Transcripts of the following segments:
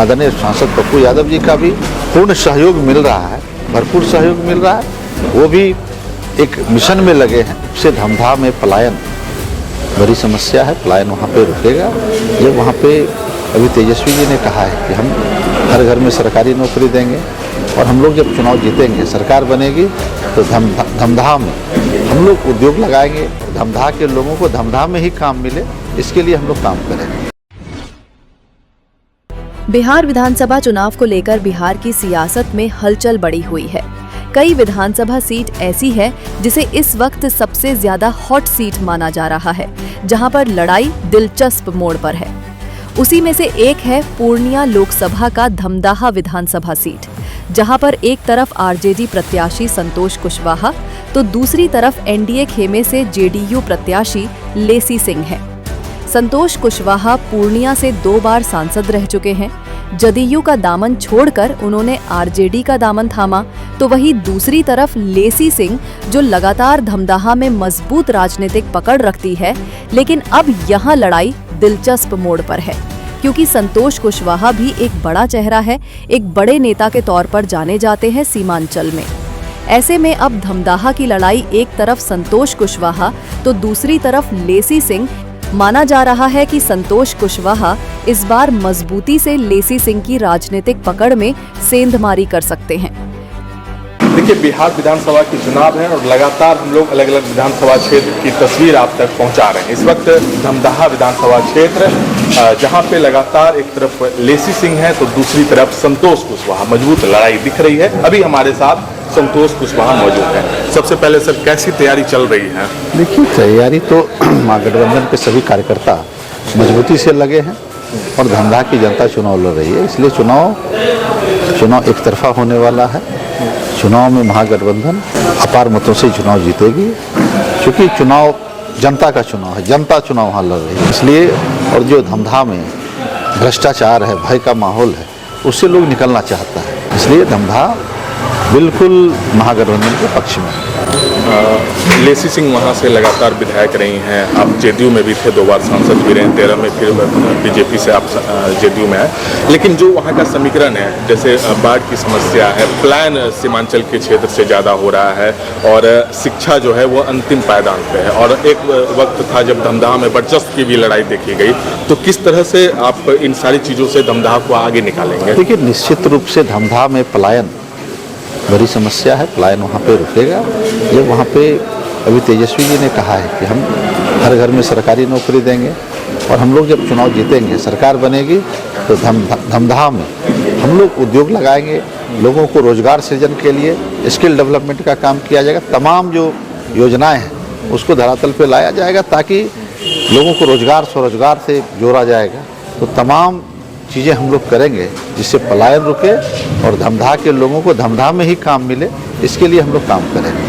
आदरणीय सांसद पप्पू यादव जी का भी पूर्ण सहयोग मिल रहा है, भरपूर सहयोग मिल रहा है। वो भी एक मिशन में लगे हैं। उससे धमधा में पलायन बड़ी समस्या है, पलायन वहाँ पे रुकेगा। जब वहाँ पे अभी तेजस्वी जी ने कहा है कि हम हर घर में सरकारी नौकरी देंगे और हम लोग जब चुनाव जीतेंगे, सरकार बनेगी, तो धमधा में हम लोग उद्योग लगाएंगे, धमधा के लोगों को धमधा में ही काम मिले, इसके लिए हम लोग काम करेंगे। बिहार विधानसभा चुनाव को लेकर बिहार की सियासत में हलचल बढ़ी हुई है। कई विधानसभा सीट ऐसी है जिसे इस वक्त सबसे ज्यादा हॉट सीट माना जा रहा है, जहां पर लड़ाई दिलचस्प मोड़ पर है। उसी में से एक है पूर्णिया लोकसभा का धमदाहा विधानसभा सीट, जहां पर एक तरफ आरजेडी प्रत्याशी संतोष कुशवाहा तो दूसरी तरफ एनडीए खेमे से जेडीयू प्रत्याशी लेसी सिंह है। संतोष कुशवाहा पूर्णिया से 2 बार सांसद रह चुके हैं। जदयू का दामन छोड़कर उन्होंने आरजेडी का दामन थामा, तो वहीं दूसरी तरफ लेसी सिंह जो लगातार धमदाहा में मजबूत राजनीतिक पकड़ रखती है, लेकिन अब यहां लड़ाई दिलचस्प मोड़ पर है, क्योंकि संतोष कुशवाहा भी एक बड़ा चेहरा है, एक बड़े नेता के तौर पर जाने जाते हैं सीमांचल में। ऐसे में अब धमदाहा की लड़ाई एक तरफ संतोष कुशवाहा तो दूसरी तरफ लेसी सिंह। माना जा रहा है कि संतोष कुशवाहा इस बार मजबूती से लेसी सिंह की राजनीतिक पकड़ में सेंधमारी कर सकते हैं। देखिए, बिहार विधानसभा की चुनाव है और लगातार हम लोग अलग अलग विधानसभा क्षेत्र की तस्वीर आप तक पहुंचा रहे हैं। इस वक्त धमदाहा विधानसभा क्षेत्र जहां पे लगातार एक तरफ लेसी सिंह है तो दूसरी तरफ संतोष कुशवाहा, मजबूत लड़ाई दिख रही है। अभी हमारे साथ संतोष कुशवाहा मौजूद है। सबसे पहले सर, कैसी तैयारी चल रही है? देखिए, तैयारी तो महागठबंधन के सभी कार्यकर्ता मजबूती से लगे हैं और धमदाहा की जनता चुनाव लड़ रही है, इसलिए चुनाव एक तरफा होने वाला है। चुनाव में महागठबंधन अपार मतों से चुनाव जीतेगी, क्योंकि चुनाव जनता का चुनाव है, जनता चुनाव वहाँ लड़ रही है, इसलिए। और जो धमधा में भ्रष्टाचार है, भय का माहौल है, उससे लोग निकलना चाहता है, इसलिए धमधा बिल्कुल महागठबंधन के पक्ष में। लेसी सिंह वहाँ से लगातार विधायक रही हैं, आप जेडीयू में भी थे, 2 बार सांसद भी रहे, 13 में फिर बीजेपी से आप जेडीयू में आए। लेकिन जो वहाँ का समीकरण है, जैसे बाढ़ की समस्या है, पलायन सीमांचल के क्षेत्र से ज़्यादा हो रहा है और शिक्षा जो है वो अंतिम पायदान पे है, और एक वक्त था जब धमदाहा में वर्चस्व की भी लड़ाई देखी गई, तो किस तरह से आप इन सारी चीज़ों से धमदाहा को आगे निकालेंगे? देखिए, निश्चित रूप से धमदाहा में पलायन बड़ी समस्या है, पलायन वहाँ पे रुकेगा। जब वहाँ पे अभी तेजस्वी जी ने कहा है कि हम हर घर में सरकारी नौकरी देंगे और हम लोग जब चुनाव जीतेंगे, सरकार बनेगी, तो धमदाहा में हम लोग उद्योग लगाएंगे, लोगों को रोजगार सृजन के लिए स्किल डेवलपमेंट का काम किया जाएगा। तमाम जो योजनाएं हैं उसको धरातल पे लाया जाएगा, ताकि लोगों को रोजगार स्वरोजगार से जोड़ा जाएगा। तो तमाम चीज़ें हम लोग करेंगे जिससे पलायन रुके और धमदाहा के लोगों को धमदाहा में ही काम मिले, इसके लिए हम लोग काम करेंगे।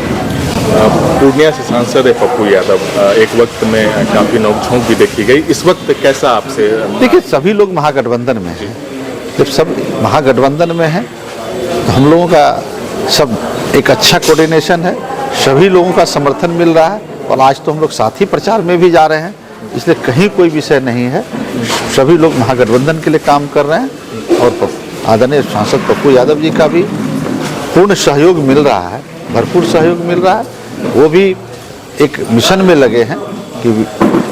पूर्णिया से सांसद है पप्पू यादव, एक वक्त में काफ़ी नोकझोंक भी देखी गई, इस वक्त कैसा आपसे? देखिए, सभी लोग महागठबंधन में हैं। जब सब महागठबंधन में हैं तो हम लोगों का सब एक अच्छा कोऑर्डिनेशन है, सभी लोगों का समर्थन मिल रहा है, और आज तो हम लोग साथ ही प्रचार में भी जा रहे हैं, इसलिए कहीं कोई विषय नहीं है। सभी लोग महागठबंधन के लिए काम कर रहे हैं और आदरणीय सांसद पप्पू यादव जी का भी पूर्ण सहयोग मिल रहा है, भरपूर सहयोग मिल रहा है। वो भी एक मिशन में लगे हैं कि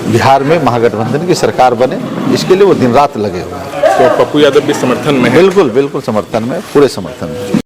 बिहार में महागठबंधन की सरकार बने, इसके लिए वो दिन रात लगे हुए हैं। तो पप्पू यादव भी समर्थन में है? बिल्कुल समर्थन में, पूरे समर्थन में।